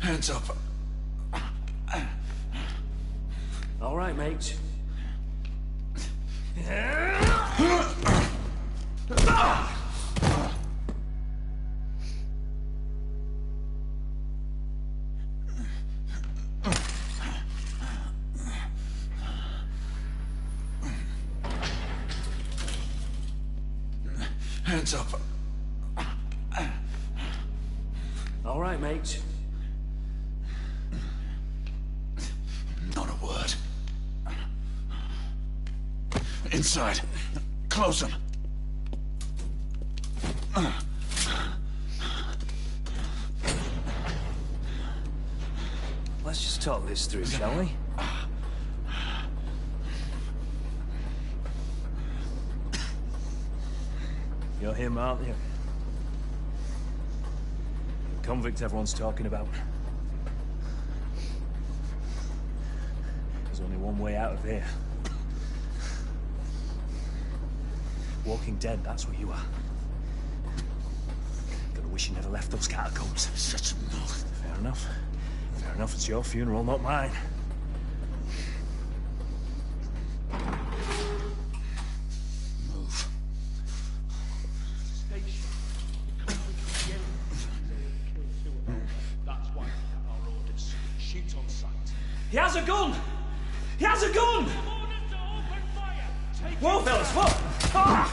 Hands up. All right, mate. Hands up. All right, mate. Not a word. Inside. Close them. Let's just talk this through, shall we? You're him, aren't you? The convict everyone's talking about. There's only one way out of here. Walking dead, that's what you are. Gonna wish you never left those catacombs. Such a mouth. Fair enough. Fair enough, it's your funeral, not mine. Move. That's why we have our orders. Shoot on sight. He has a gun! He has a gun! Orders to open fire! Take Whoa, fellas, whoa! Ah!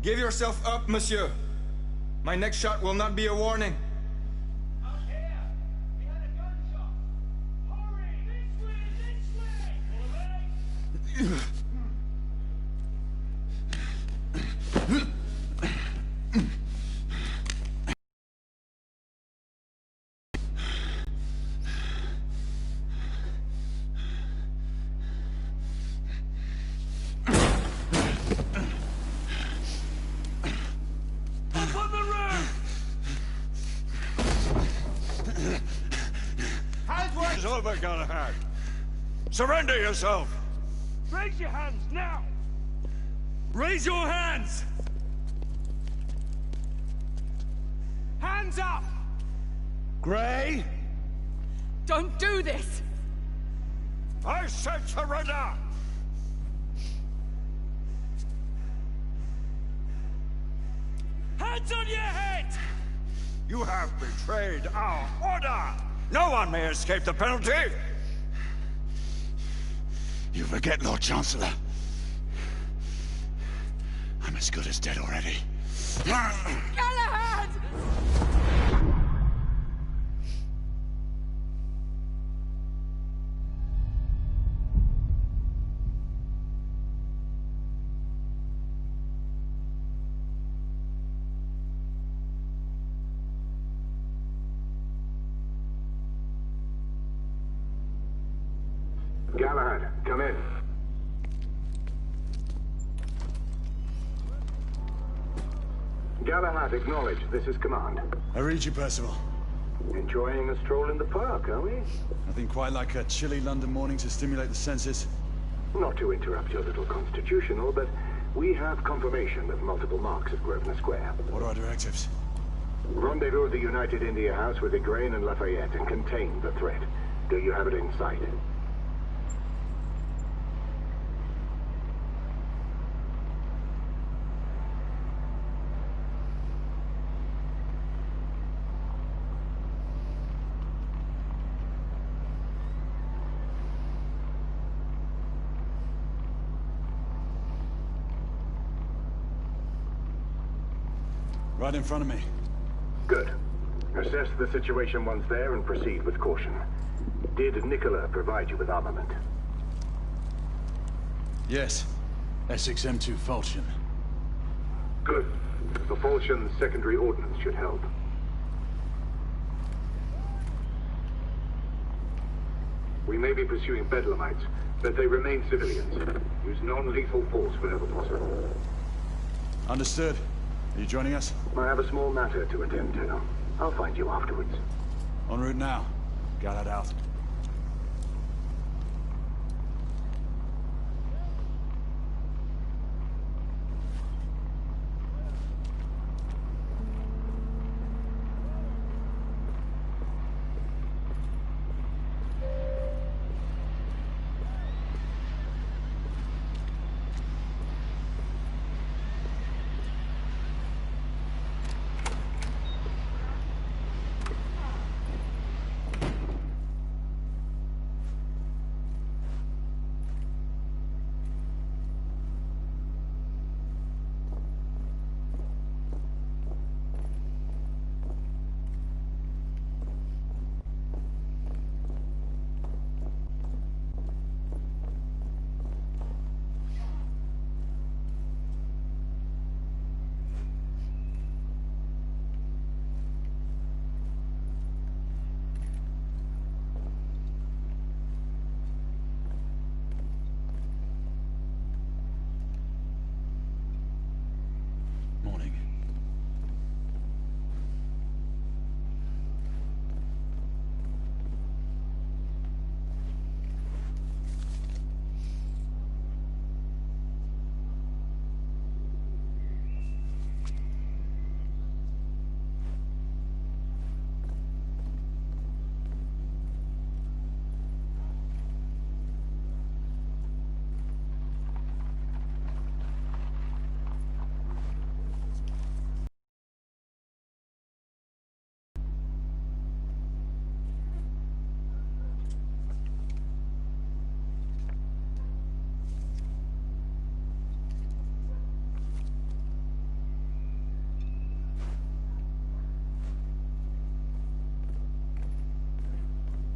Give yourself up, monsieur. My next shot will not be a warning. Out here! We had a gunshot! Hurry! This way! This way! It's over, Galahad. Surrender yourself. Raise your hands now! Raise your hands! Hands up! Gray, Don't do this! I said surrender! Hands on your head! You have betrayed our order! No one may escape the penalty! You forget, Lord Chancellor. I'm as good as dead already. Galahad! Galahad, come in. Galahad, acknowledge. This is command. I read you, Percival. Enjoying a stroll in the park, are we? Nothing quite like a chilly London morning to stimulate the senses. Not to interrupt your little constitutional, but we have confirmation of multiple marks at Grosvenor Square. What are our directives? Rendezvous at the United India House with Igraine and Lafayette and contain the threat. Do you have it in sight? Right in front of me. Good. Assess the situation once there and proceed with caution. Did Nicola provide you with armament? Yes. Essex M2 Falchion. Good. The Falchion's secondary ordnance should help. We may be pursuing Bedlamites, but they remain civilians. Use non-lethal force whenever possible. Understood. Are you joining us? I have a small matter to attend to. I'll find you afterwards. En route now. Got it out. Morning.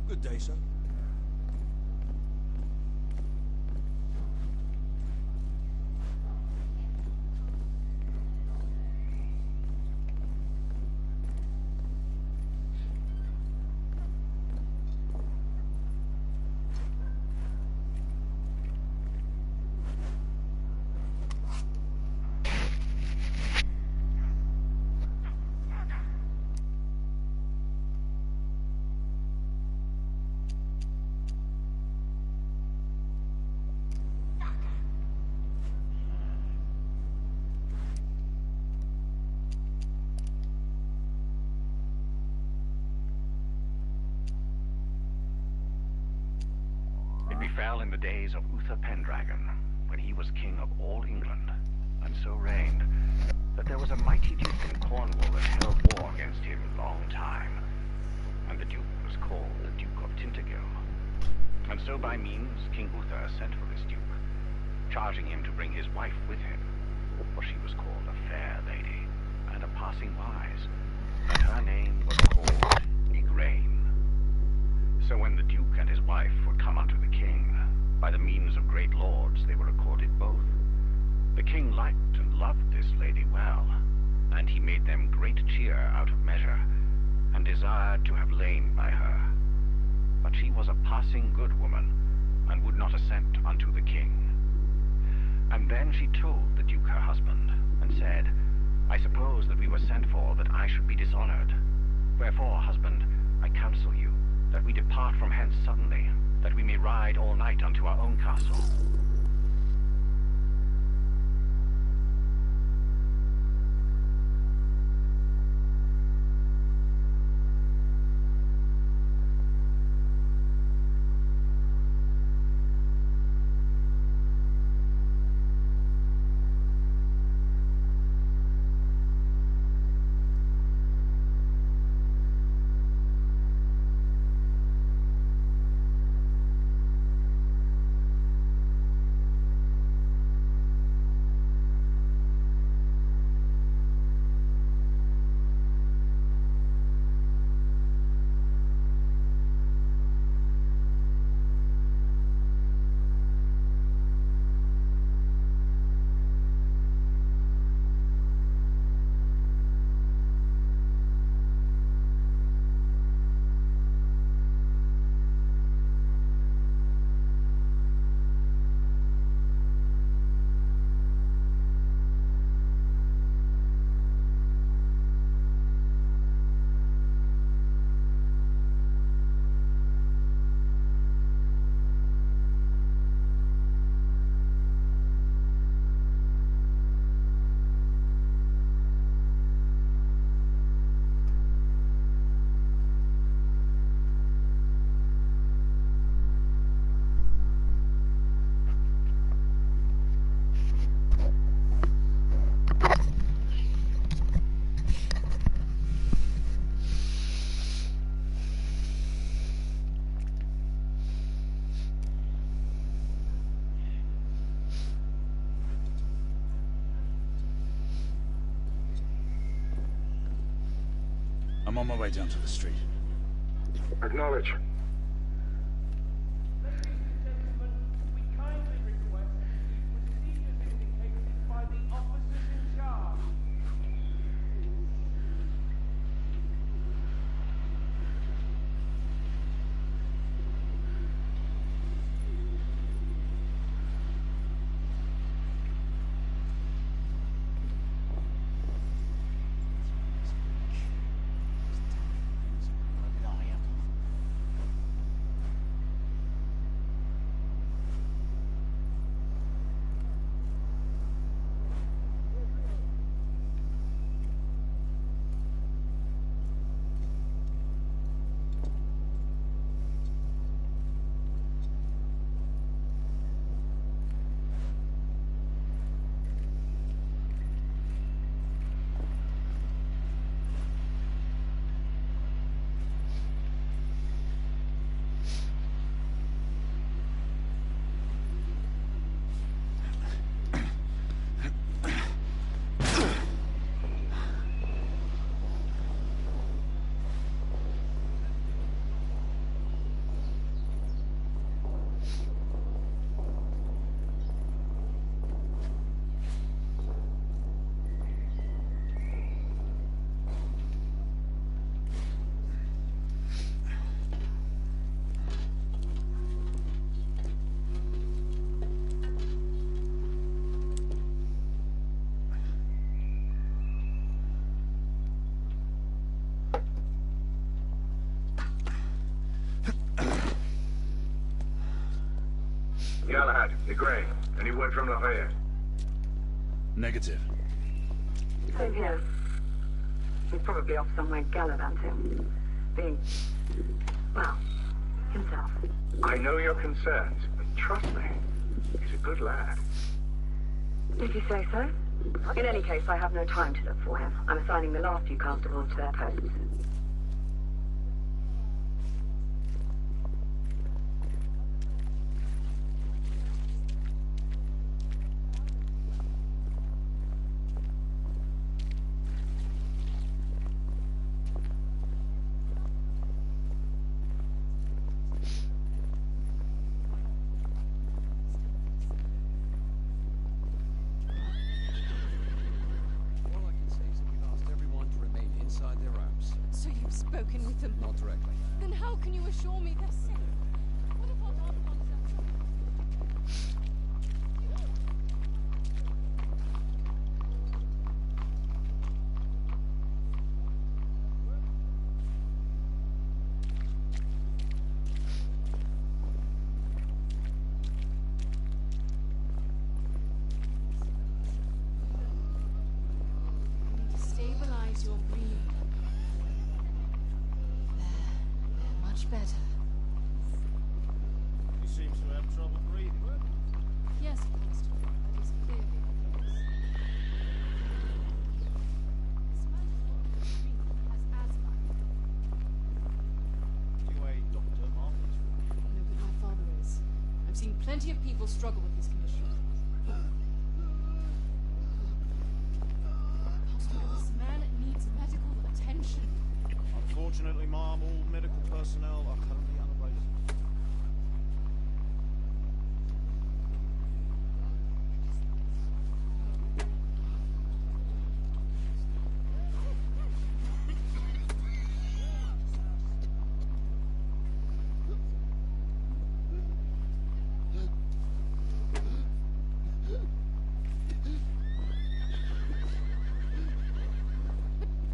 Good day, sir. It befell in the days of Uther Pendragon, when he was king of all England, and so reigned, that there was a mighty duke in Cornwall that held war against him a long time. And the duke was called the Duke of Tintagel. And so by means King Uther sent for this duke, charging him to bring his wife with him, for she was called a fair lady, and a passing wise, and her name was called Igraine. So when the duke and his wife were come unto the king, by the means of great lords they were accorded both. The king liked and loved this lady well, and he made them great cheer out of measure, and desired to have lain by her. But she was a passing good woman, and would not assent unto the king. And then she told the duke her husband, and said, I suppose that we were sent for that I should be dishonored. Wherefore, husband, I counsel you, that we depart from hence suddenly, that we may ride all night unto our own castle. I'm on my way down to the street. Acknowledge. Ladies and gentlemen, we kindly request the procedures indicated by the officers in charge. Galahad, the Grey. Any word from Lafayette? Negative. Same here. He's probably off somewhere gallivanting. Being, well, himself. I know your concerns, but trust me, he's a good lad. Did you say so? In any case, I have no time to look for him. I'm assigning the last few constables to their posts. So you've spoken with them? Not directly. Then how can you assure me they're safe? What if our loved ones are... You need to stabilize your breathing. Much better. He seems to have trouble breathing. Yes, Constable, that is clearly the case. This man has asthma. You a doctor, Mark? No, but my father is. I've seen plenty of people struggle with this condition. Constable, this man needs medical attention. Unfortunately, Mom, all medical personnel are currently unavailable.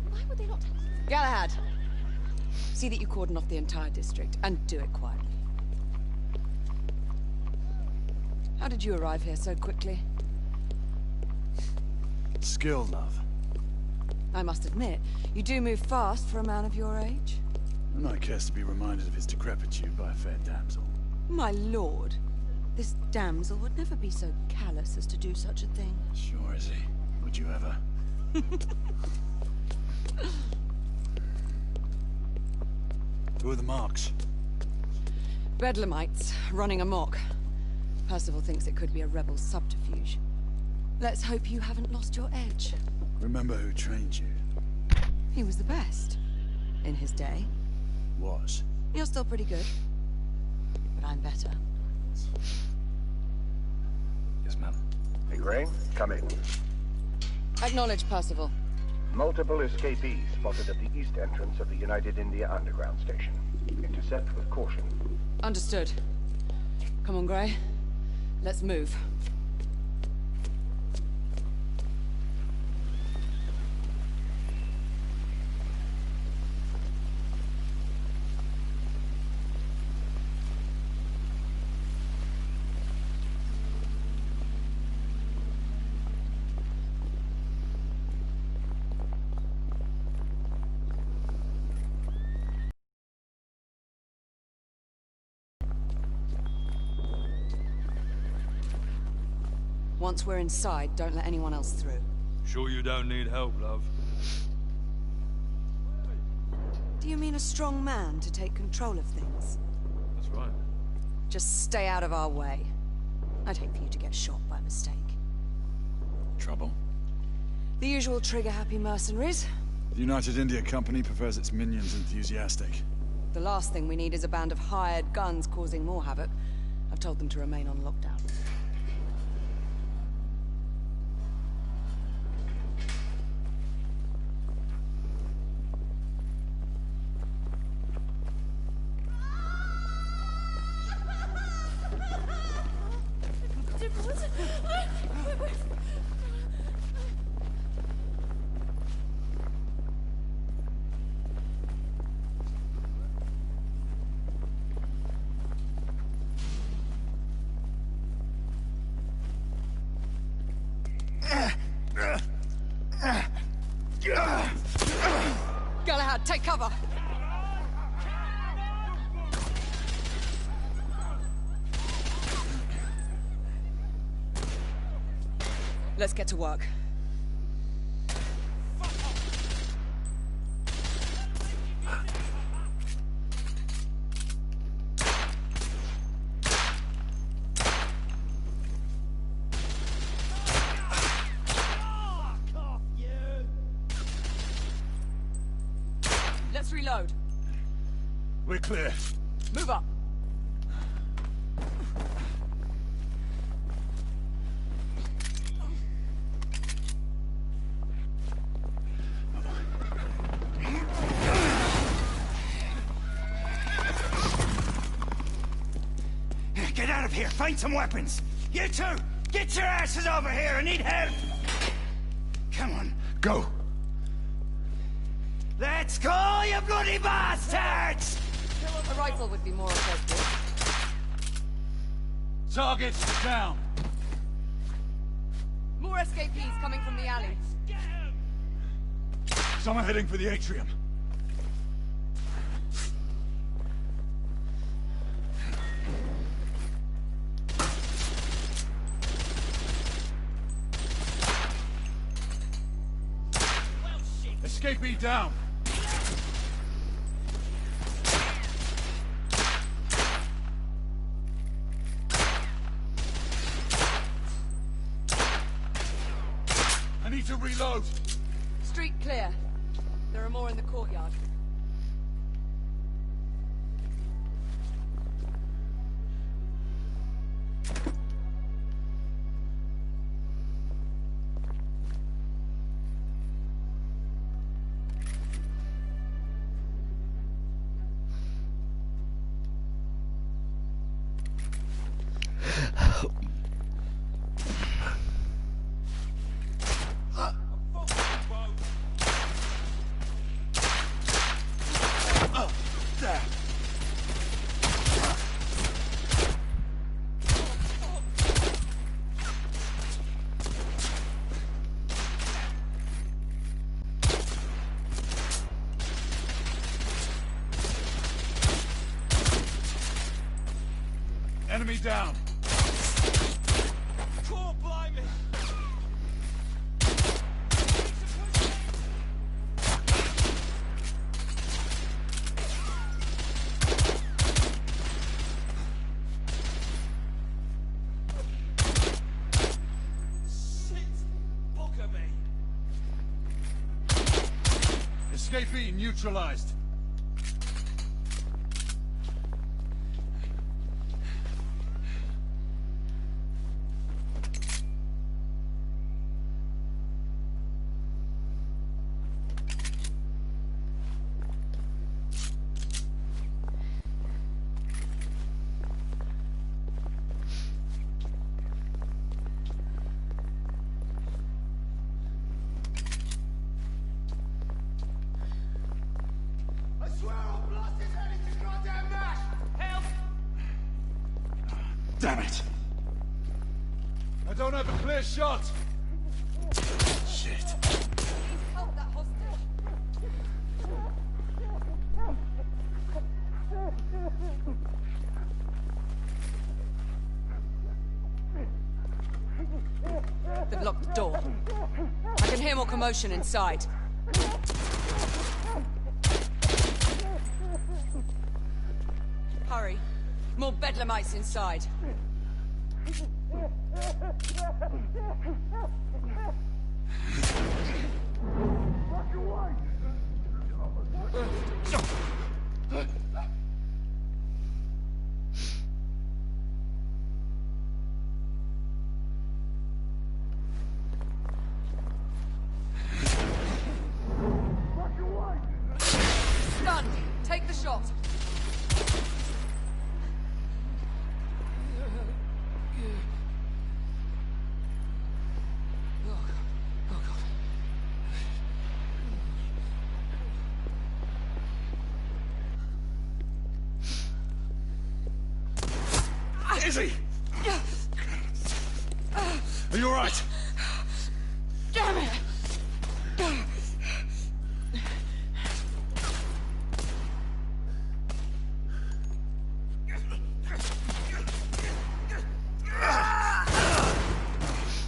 Why would they not tell us? Galahad! See that you cordon off the entire district, and do it quietly. How did you arrive here so quickly? Skill, love. I must admit, you do move fast for a man of your age. And I cares to be reminded of his decrepitude by a fair damsel. My lord, this damsel would never be so callous as to do such a thing. Sure is he. Would you ever? Who are the marks? Bedlamites, running amok. Percival thinks it could be a rebel subterfuge. Let's hope you haven't lost your edge. Remember who trained you? He was the best. in his day. Was. You're still pretty good. But I'm better. Yes, ma'am. Hey, Gray, come in. Acknowledge, Percival. Multiple escapees spotted at the east entrance of the United India Underground Station. Intercept with caution. Understood. Come on, Gray. Let's move. Once we're inside, don't let anyone else through. Sure you don't need help, love? Do you mean a strong man to take control of things? That's right. Just stay out of our way. I'd hate for you to get shot by mistake. Trouble? The usual trigger-happy mercenaries. The United India Company prefers its minions enthusiastic. The last thing we need is a band of hired guns causing more havoc. I've told them to remain on lockdown. Galahad, take cover! Let's get to work. Let's reload. We're clear. Move up. Get out of here! Find some weapons! You two! Get your asses over here! I need help! Come on, Go! let's go, you bloody bastards! A rifle would be more appropriate. Targets down. More escapees coming from the alley. Someone heading for the atrium. Escapee down. I need to reload. Street clear. There are more in the courtyard. Enemy down. Core blimey! Escapee neutralized. Damn it! I don't have a clear shot! Shit. Help that hostage. They've locked the door. I can hear more commotion inside. Hurry. More bedlamites inside. Stunned. Take the shot. Izzy! Are you alright? Damn it!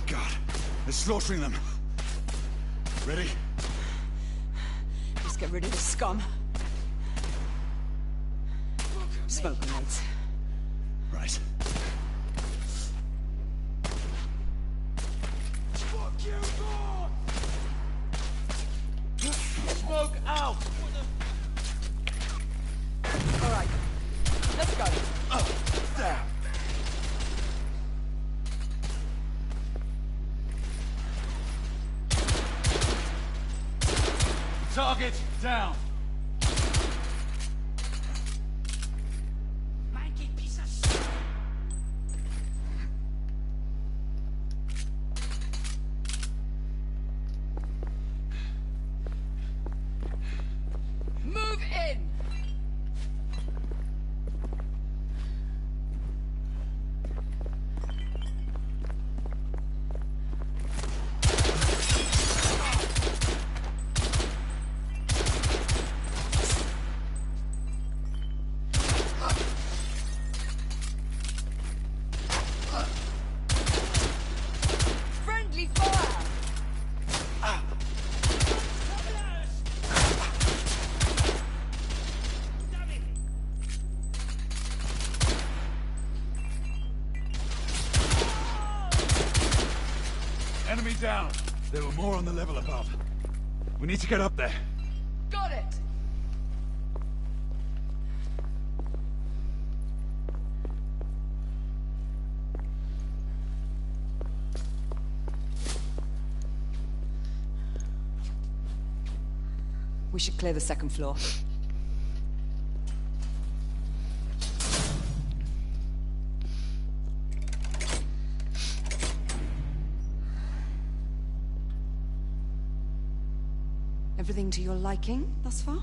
God, they're slaughtering them. Ready? Just get rid of the scum. Smoke grenades. Right. Smoke out! All right. Let's go. There. Target down. Manky piece of shit. Move in! Friendly fire! Enemy down. There were more on the level above. We need to get up there. Got it! We should clear the second floor. Everything to your liking thus far?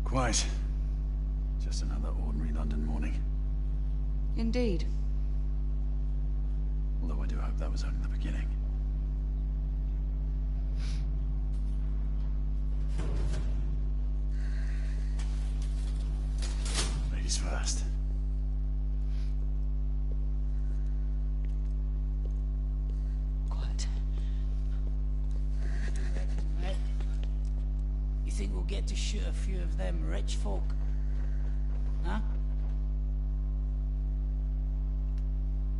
Quite. Just another ordinary London morning. Indeed. Although I do hope that was only the beginning. Ladies first. Quiet. You think we'll get to shoot a few of them rich folk? Huh?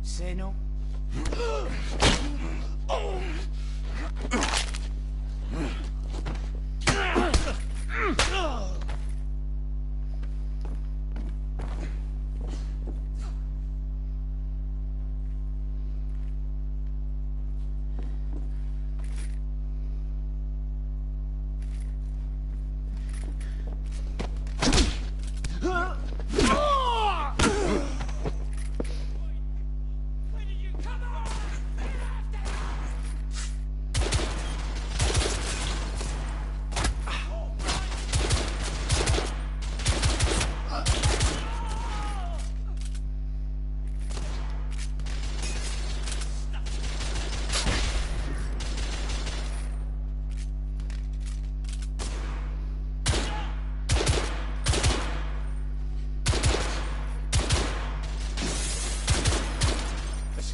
Say no?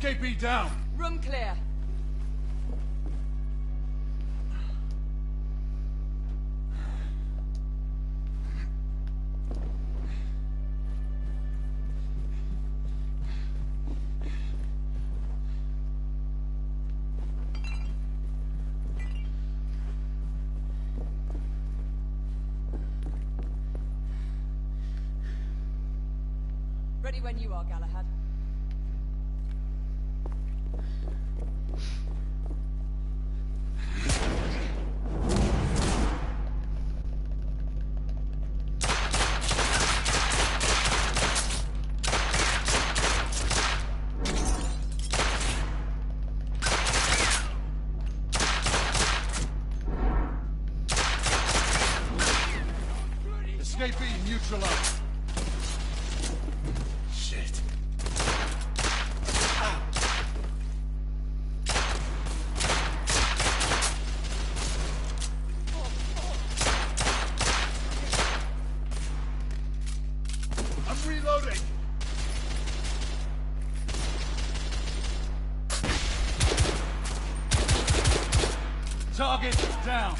escapee down! Room clear. Ready when you are, Galahad. Escapee neutralized. Shit. I'm reloading. Target down.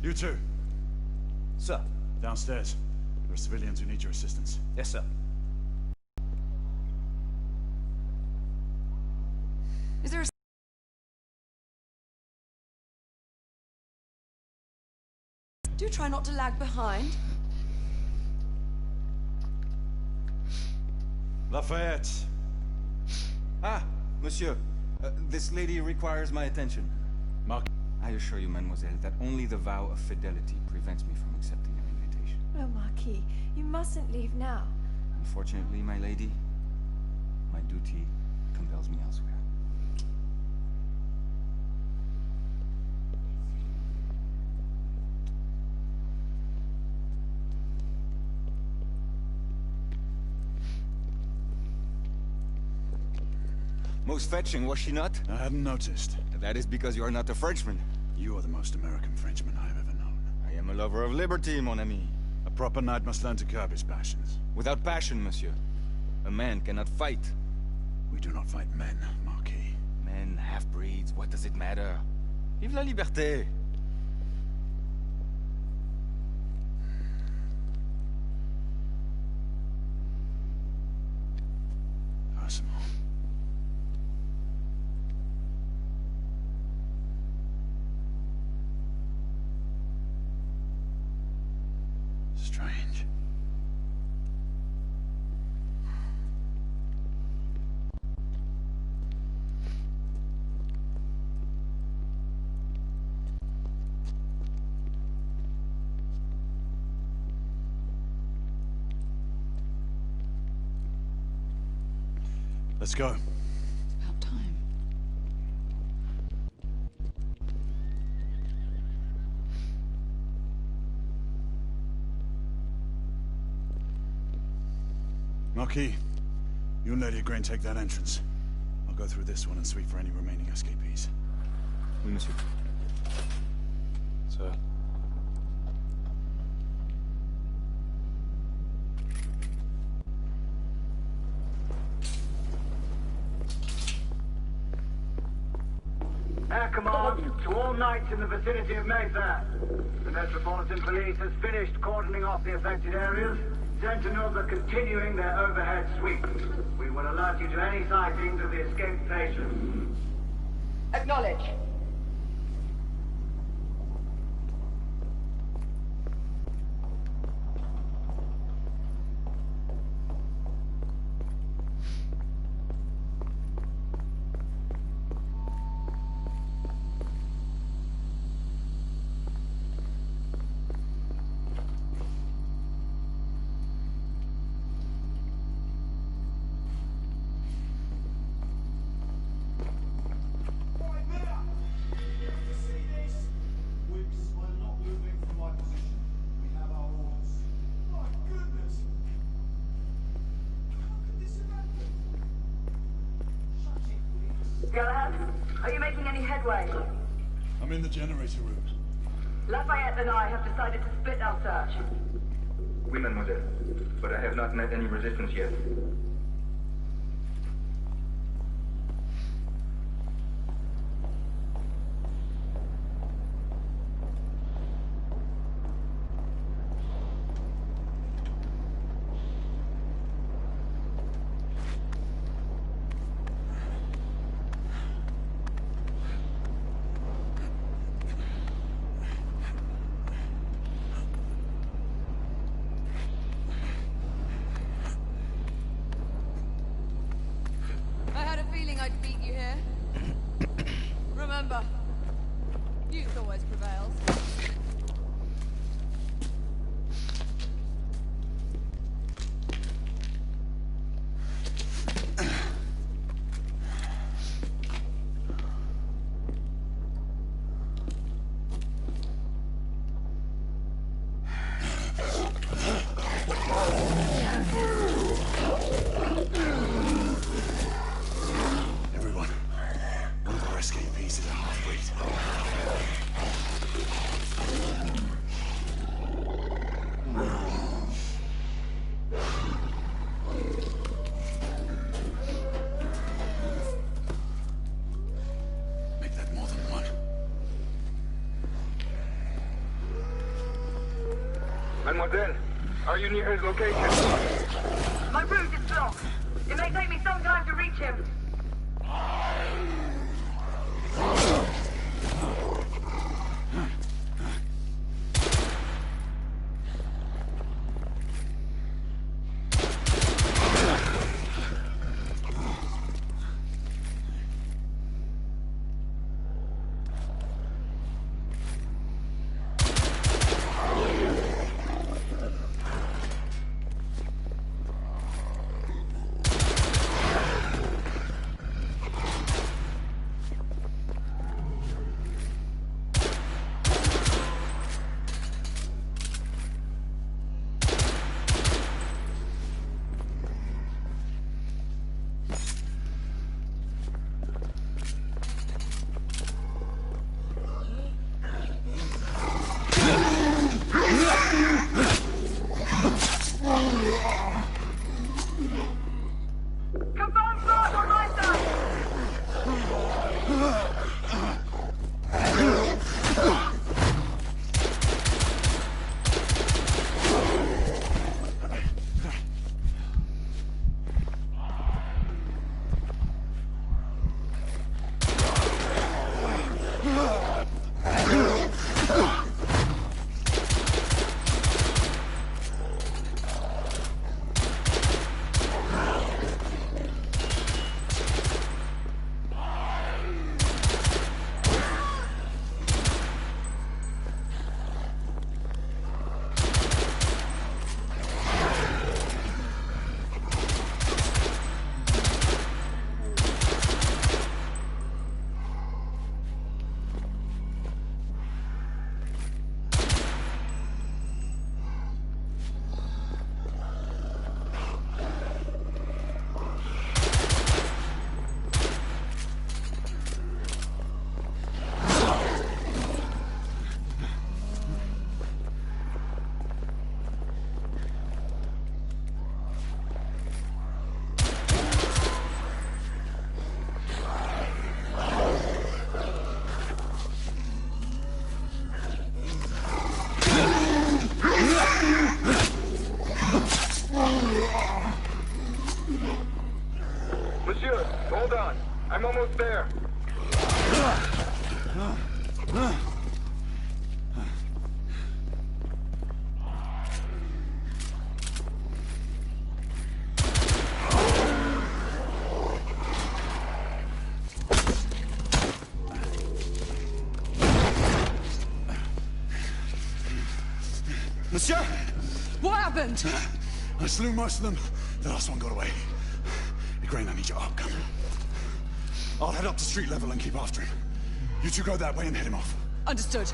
You two. Sir. Downstairs. There are civilians who need your assistance. Yes, sir. Is there a... Do try not to lag behind. Lafayette. Ah, monsieur. This lady requires my attention. Mark. I assure you, mademoiselle, that only the vow of fidelity prevents me from accepting your invitation. Oh, Marquis, you mustn't leave now. Unfortunately, my lady, my duty compels me elsewhere. Most fetching, was she not? I hadn't noticed. That is because you are not a Frenchman. You are the most American Frenchman I have ever known. I am a lover of liberty, mon ami. A proper knight must learn to curb his passions. Without passion, monsieur, a man cannot fight. We do not fight men, Marquis. Men, half-breeds, what does it matter? Vive la liberté! Personal. Strange. Let's go. About time. Marquis, you and Lady Grain take that entrance. I'll go through this one and sweep for any remaining escapees. Oui, monsieur. Sir. Air command to all knights in the vicinity of Mayfair. The Metropolitan Police has finished cordoning off the affected areas. Sentinels are continuing their overhead sweep. We will alert you to any sightings of the escaped patients. Acknowledge. Galahad, are you making any headway? I'm in the generator room. Lafayette and I have decided to split our search. Oui, mademoiselle. But I have not met any resistance yet. I had a feeling I'd beat you here. Remember, youth always prevails. Everyone, one of our escapees is a half-breed. Make that more than one. Mademoiselle, are you near his location? My route is blocked. It may take me some time to reach him. Confirm start on my side! Monsieur, hold on. I'm almost there. Monsieur! What happened? I slew most of them. The last one got away. Grain, I need your arm. Come. I'll head up to street level and keep after him. You two go that way and head him off. Understood.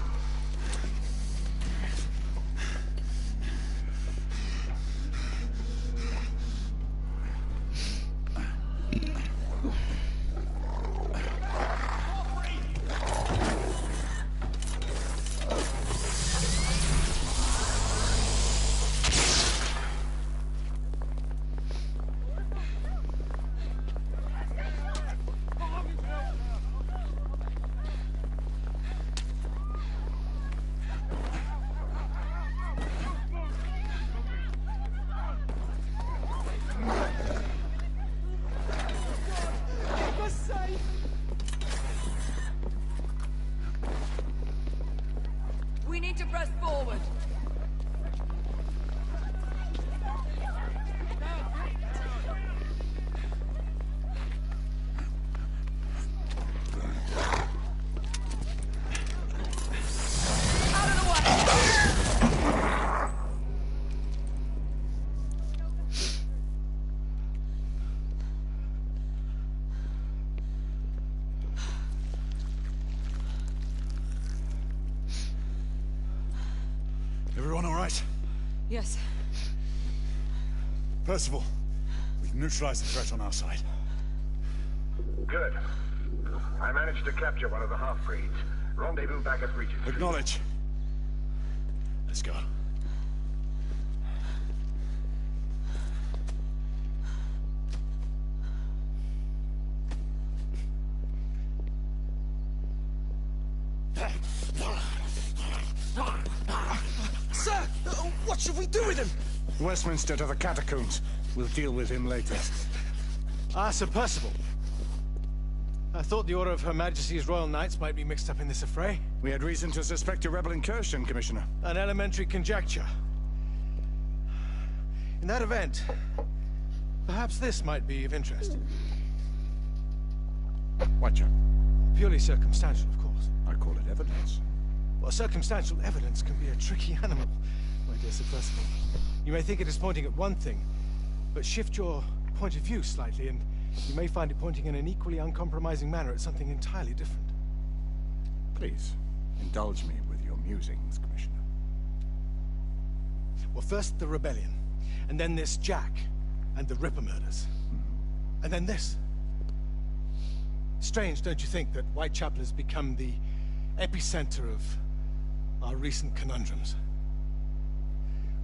right? Yes. Percival, we've neutralized the threat on our side. Good. I managed to capture one of the half-breeds. Rendezvous back at Regent Street. Acknowledge. Let's go. Sir, what should we do with him? Westminster to the catacombs. We'll deal with him later. Ah, Sir Percival. I thought the Order of Her Majesty's Royal Knights might be mixed up in this affray. We had reason to suspect a rebel incursion, Commissioner. An elementary conjecture. In that event, perhaps this might be of interest. Watcher. Purely circumstantial, of course. I call it evidence. Well, circumstantial evidence can be a tricky animal, my dear Sir Percival. You may think it is pointing at one thing, but shift your point of view slightly, and you may find it pointing in an equally uncompromising manner at something entirely different. Please, indulge me with your musings, Commissioner. Well, first the rebellion, and then this Jack, and the Ripper murders. And then this. Strange, don't you think, that Whitechapel has become the epicenter of our recent conundrums?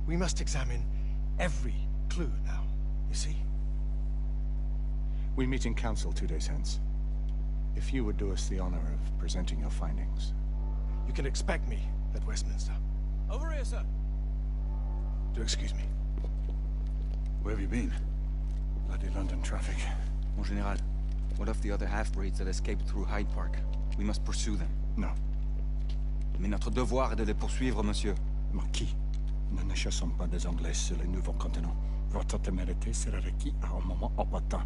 We must examine every clue now, you see? We meet in council 2 days hence. If you would do us the honor of presenting your findings. You can expect me at Westminster. Over here, sir. Do excuse me. Where have you been? Bloody London traffic. Mon Général, what of the other half-breeds that escaped through Hyde Park? We must pursue them. No. Mais notre devoir est de les poursuivre, monsieur. Marquis, nous ne chassons pas des Anglais sur le nouveau continent. Votre témérité sera requise à un moment opportun.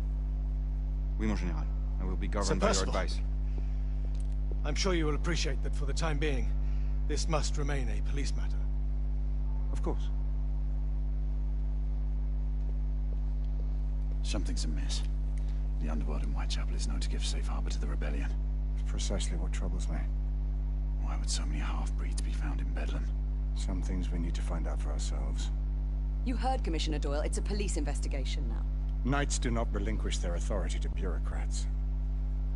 Oui, mon Général. I will be governed by your advice. I'm sure you will appreciate that for the time being, this must remain a police matter. Of course. Something's amiss. The underworld in Whitechapel is known to give safe harbor to the rebellion. It's precisely what troubles me. Why would so many half-breeds be found in Bedlam? Some things we need to find out for ourselves. You heard Commissioner Doyle. It's a police investigation now. Knights do not relinquish their authority to bureaucrats.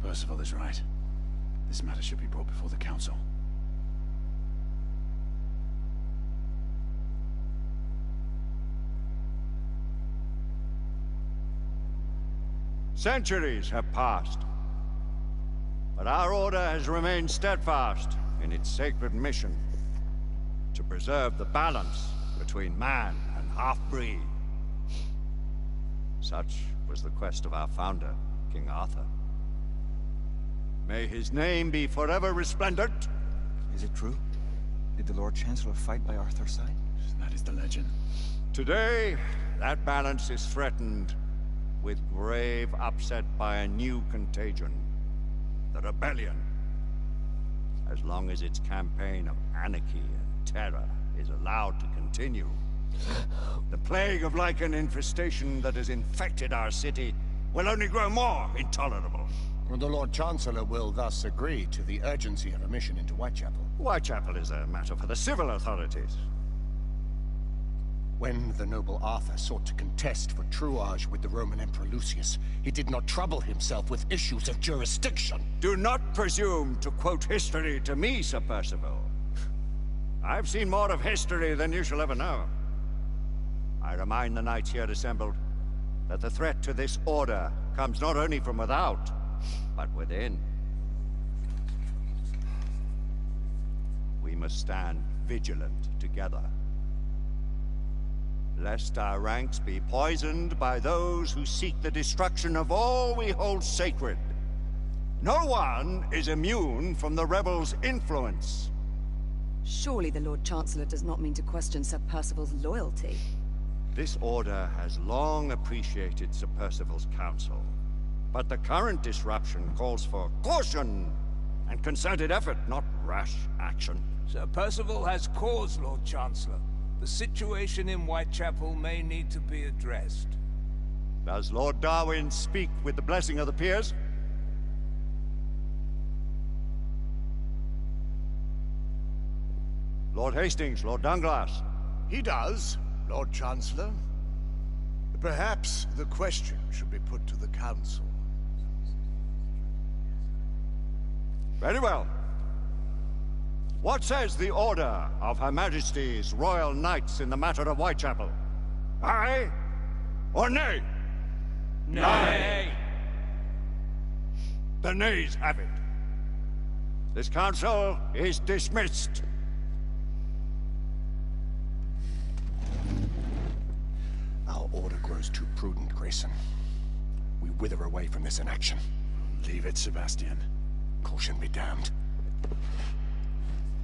Percival is right. This matter should be brought before the council. Centuries have passed, but our order has remained steadfast in its sacred mission to preserve the balance between man and half-breed. Such was the quest of our founder, King Arthur. May his name be forever resplendent. Is it true? Did the Lord Chancellor fight by Arthur's side? That is the legend. Today, that balance is threatened with grave upset by a new contagion, the rebellion. As long as its campaign of anarchy and terror is allowed to continue, the plague of lichen infestation that has infected our city will only grow more intolerable. The Lord Chancellor will thus agree to the urgency of a mission into Whitechapel. Whitechapel is a matter for the civil authorities. When the noble Arthur sought to contest for truage with the Roman Emperor Lucius, he did not trouble himself with issues of jurisdiction. Do not presume to quote history to me, Sir Percival. I've seen more of history than you shall ever know. I remind the knights here assembled that the threat to this order comes not only from without, but within. We must stand vigilant together, lest our ranks be poisoned by those who seek the destruction of all we hold sacred. No one is immune from the rebels' influence. Surely the Lord Chancellor does not mean to question Sir Percival's loyalty. This order has long appreciated Sir Percival's counsel, but the current disruption calls for caution and concerted effort, not rash action. Sir Percival has cause, Lord Chancellor. The situation in Whitechapel may need to be addressed. Does Lord Darwin speak with the blessing of the peers? Lord Hastings, Lord Dunglass, He does, Lord Chancellor. Perhaps the question should be put to the Council. Very well. What says the Order of Her Majesty's Royal Knights in the matter of Whitechapel? Aye or nay? Nay. The nays have it. This council is dismissed. Our order grows too prudent, Grayson. We wither away from this inaction. Leave it, Sebastian. Caution be damned.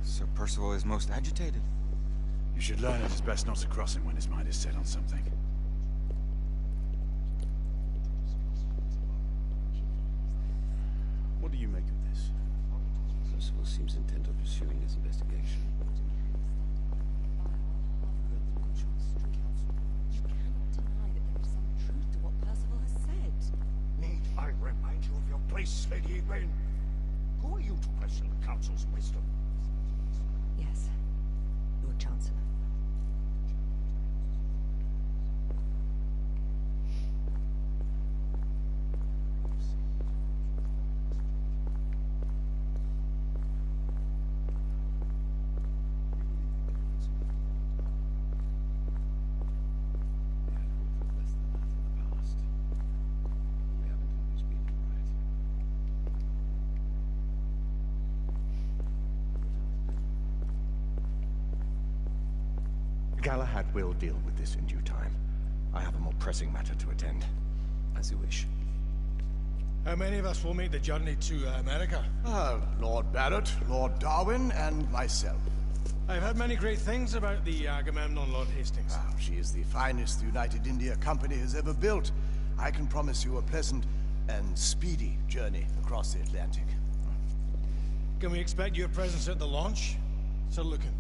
Sir Percival is most agitated. You should learn it is best not to cross him when his mind is set on something. What do you make of this? Percival seems intent on pursuing his investigation. You cannot deny that there is some truth to what Percival has said. Need I remind you of your place, Lady Egwene? Who are you to question the Council's wisdom? Yes, Lord Chancellor. Galahad will deal with this in due time. I have a more pressing matter to attend. As you wish. How many of us will make the journey to America? Lord Barrett, Lord Darwin, and myself. I've heard many great things about the Agamemnon, Lord Hastings. She is the finest the United India Company has ever built. I can promise you a pleasant and speedy journey across the Atlantic. Can we expect your presence at the launch, Sir Lucan?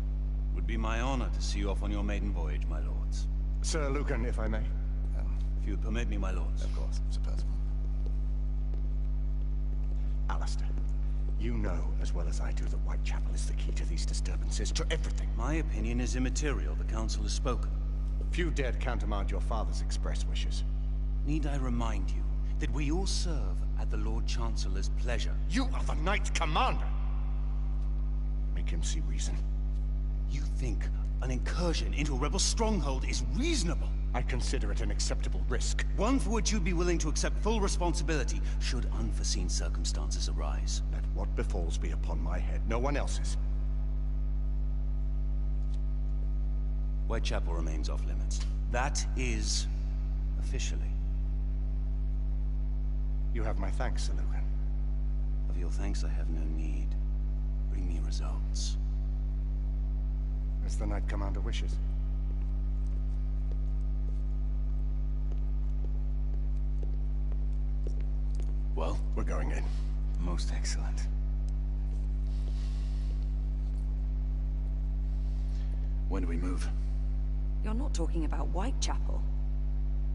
Would be my honor to see you off on your maiden voyage, my lords. Sir Lucan, if I may. If you would permit me, my lords. Of course, Sir Percival. Alistair, you know as well as I do that Whitechapel is the key to these disturbances, to everything. My opinion is immaterial. The Council has spoken. Few dared countermand your father's express wishes. Need I remind you that we all serve at the Lord Chancellor's pleasure? You are the Knight Commander! Make him see reason. You think an incursion into a rebel stronghold is reasonable? I consider it an acceptable risk. One for which you'd be willing to accept full responsibility should unforeseen circumstances arise. Let what befalls be upon my head, no one else's. Whitechapel remains off limits. That is officially. You have my thanks, Sir Lucan. Of your thanks I have no need. Bring me results. As the Knight Commander wishes. Well, we're going in. Most excellent. When do we move? You're not talking about Whitechapel.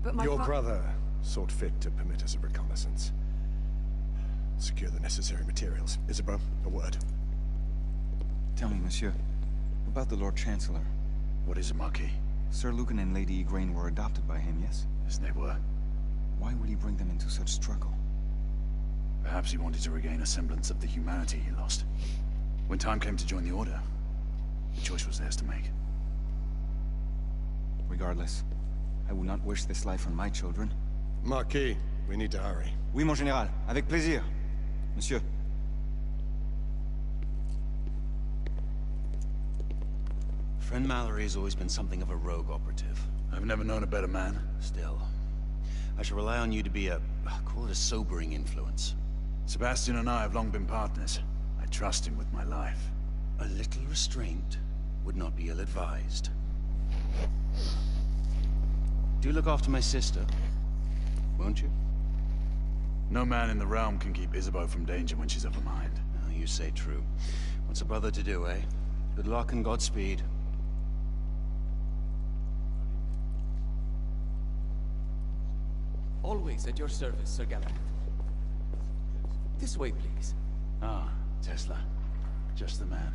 But my Your brother sought fit to permit us a reconnaissance. Secure the necessary materials. Isabeau, a word. Tell me, monsieur, about the Lord Chancellor. What is it, Marquis? Sir Lucan and Lady Egwene were adopted by him, yes? Yes, they were. Why would he bring them into such struggle? Perhaps he wanted to regain a semblance of the humanity he lost. When time came to join the Order, the choice was theirs to make. Regardless, I would not wish this life on my children. Marquis, we need to hurry. Oui, mon général. Avec plaisir. Monsieur. Friend Mallory has always been something of a rogue operative. I've never known a better man. Still, I shall rely on you to be call it a sobering influence. Sebastian and I have long been partners. I trust him with my life. A little restraint would not be ill-advised. Do look after my sister, won't you? No man in the realm can keep Isabeau from danger when she's of a mind. Oh, you say true. What's a brother to do, eh? Good luck and Godspeed. Always at your service, Sir Galahad. This way, please. Ah, Tesla. Just the man.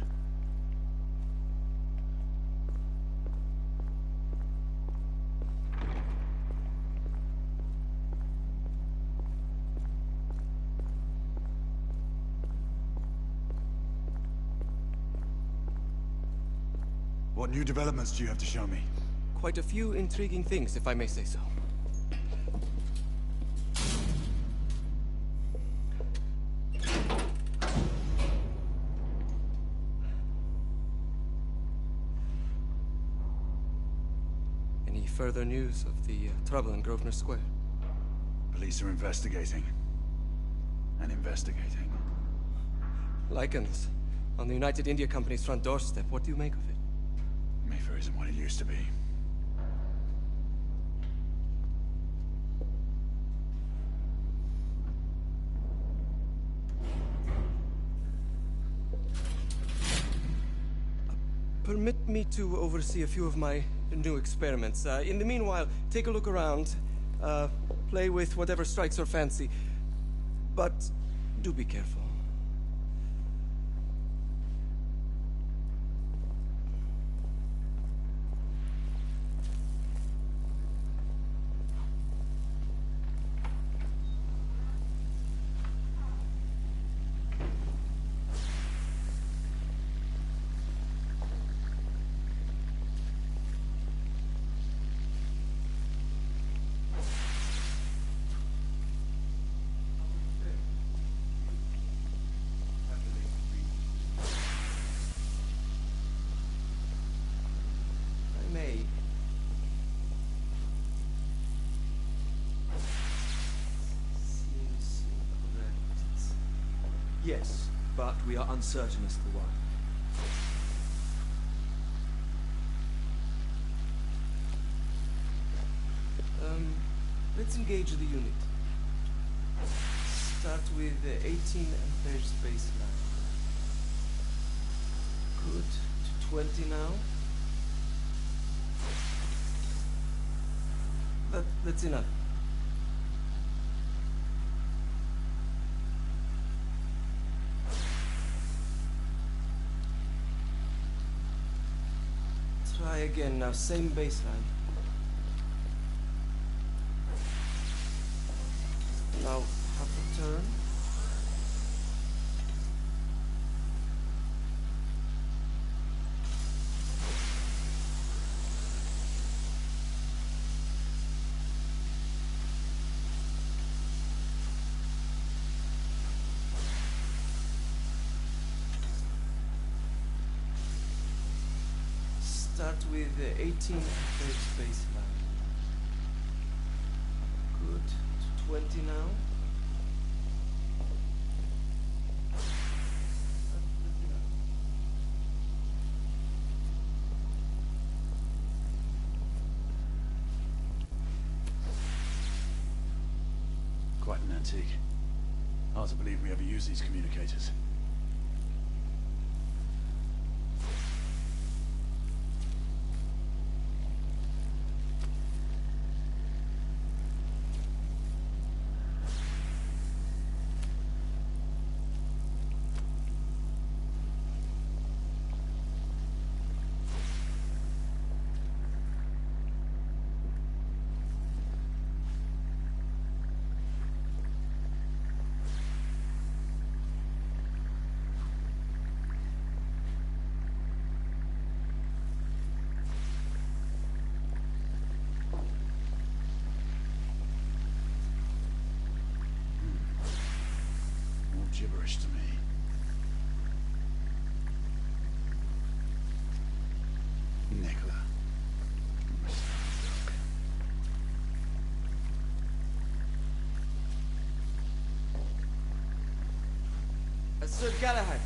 What new developments do you have to show me? Quite a few intriguing things, if I may say so. Any further news of the trouble in Grosvenor Square? Police are investigating. And investigating. Lycans. On the United India Company's front doorstep. What do you make of it? Mayfair isn't what it used to be. Permit me to oversee a few of my new experiments. In the meanwhile, take a look around. Play with whatever strikes your fancy. But do be careful. Yes, but we are uncertain as to why. Let's engage the unit. Start with 18 amperes baseline. Good. To 20 now. That's enough. Try again now, same baseline. Now, half a turn. Start with 18 amperes baseline. Good. To 20 now. Quite an antique. Hard to believe we ever use these communicators. Gibberish to me. Nicola. Sir Galahad.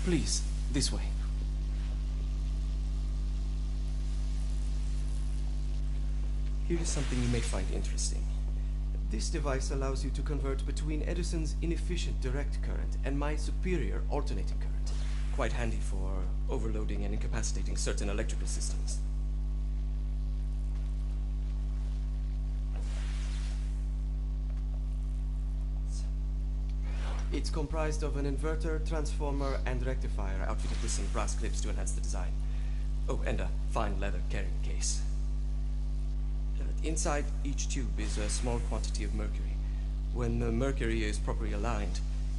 Please, this way. Here is something you may find interesting. This device allows you to convert between Edison's inefficient direct current and my superior alternating current. Quite handy for overloading and incapacitating certain electrical systems. It's comprised of an inverter, transformer, and rectifier outfitted with some brass clips to enhance the design. Oh, and a fine leather carrying case. Inside each tube is a small quantity of mercury. When the mercury is properly aligned,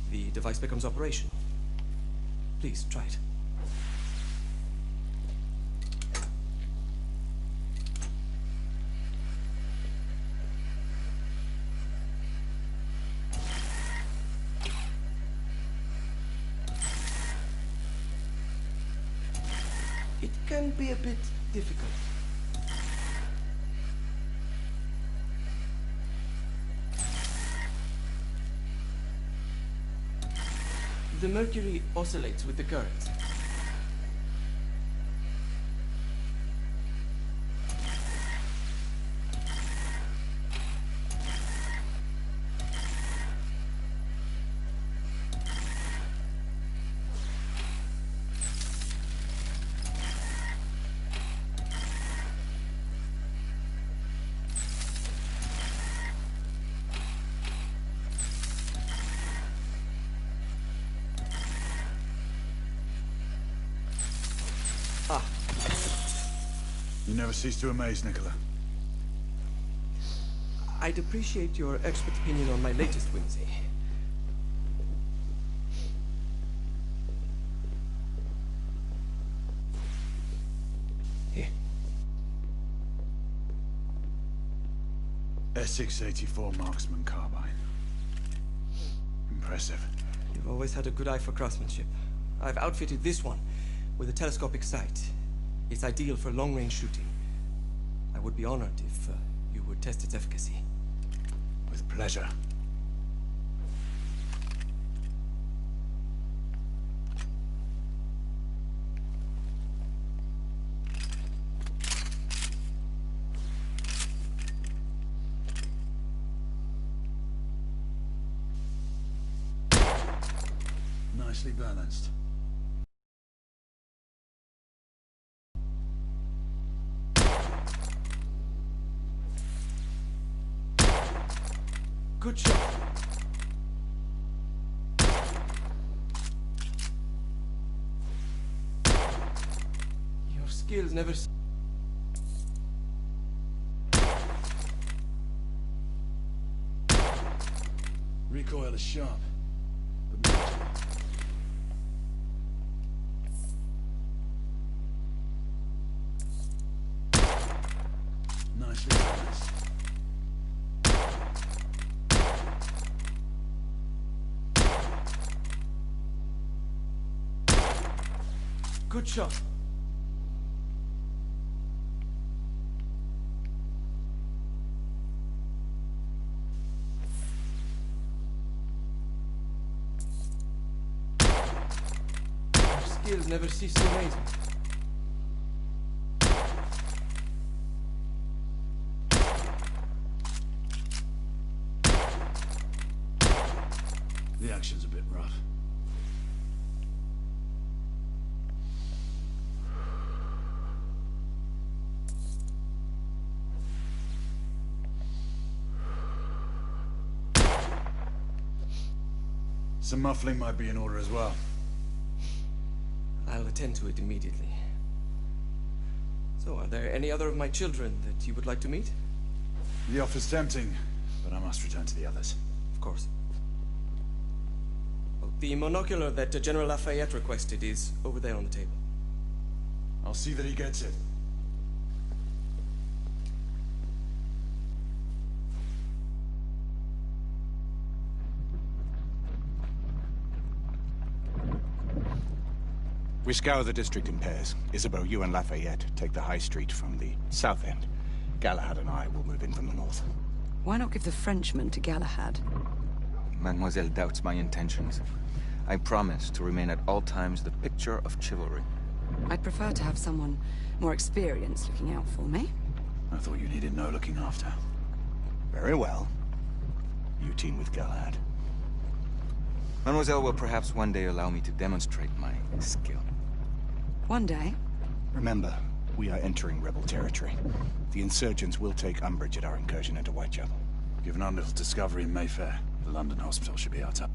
the device becomes operational. Please, try it. It can be a bit difficult. The mercury oscillates with the current. You never cease to amaze, Nicola. I'd appreciate your expert opinion on my latest whimsy. Here. Essex 84 Marksman Carbine. Impressive. You've always had a good eye for craftsmanship. I've outfitted this one with a telescopic sight. It's ideal for long-range shooting. I would be honored if you would test its efficacy. With pleasure. Nicely balanced. Good shot. Your skills never... Recoil is sharp, but manageable. Nicely balanced. Good shot. Your skills never cease to amaze me. The action's a bit rough. Some muffling might be in order as well. I'll attend to it immediately. So, are there any other of my children that you would like to meet? The offer's tempting, but I must return to the others. Of course. Well, the monocular that General Lafayette requested is over there on the table. I'll see that he gets it. We scour the district in pairs. Isabeau, you and Lafayette take the high street from the south end. Galahad and I will move in from the north. Why not give the Frenchman to Galahad? Mademoiselle doubts my intentions. I promise to remain at all times the picture of chivalry. I'd prefer to have someone more experienced looking out for me. I thought you needed no looking after. Very well. You team with Galahad. Mademoiselle will perhaps one day allow me to demonstrate my skill. One day? Remember, we are entering rebel territory. The insurgents will take umbrage at our incursion into Whitechapel. Given our little discovery in Mayfair, the London hospital should be our top.